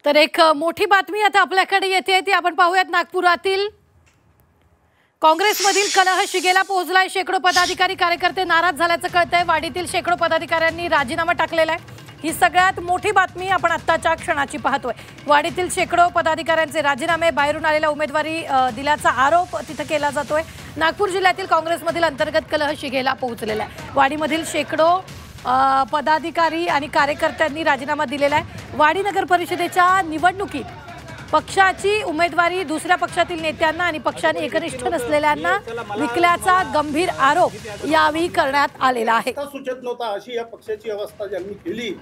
तर एक मोठी बातमी आता आपल्याकडे येते ती आपण पाहूयात। नागपुरातील काँग्रेसमधील कलह शिगेला पोहोचलाय। शेकडो पदाधिकारी कार्यकर्ते नाराज झाल्याचं कळतंय। वाडीतील शेकडो पदाधिकाऱ्यांनी राजीनामा टाकलेला आहे। ही सगळ्यात मोठी बातमी आपण आत्ताच्या क्षणाची पाहतोय। वाडीतील शेकडो पदाधिकाऱ्यांचे राजीनामे, बाहेरून आलेला उमेदवारी दिल्याचा आरोप तिथे केला जातोय। नागपूर जिल्ह्यातील काँग्रेसमधील अंतर्गत कलह शिगेला पोहोचलेला आहे। वाडीमधील शेकडो पदाधिकारी आणि कार्यकर्त्यांनी राजीनामा दिलेला आहे। वाडी नगर परिषदेच्या निवडणुकीत पक्षाची उमेदवारी दुसऱ्या पक्षातील नेत्यांना आणि पक्षाने एकनिष्ठ नसलेल्यांना विकल्याचा गंभीर आरोप यावेळी करण्यात आलेला आहे। सुचत नव्हता अशी या पक्षाची अवस्था ज्यांनी केली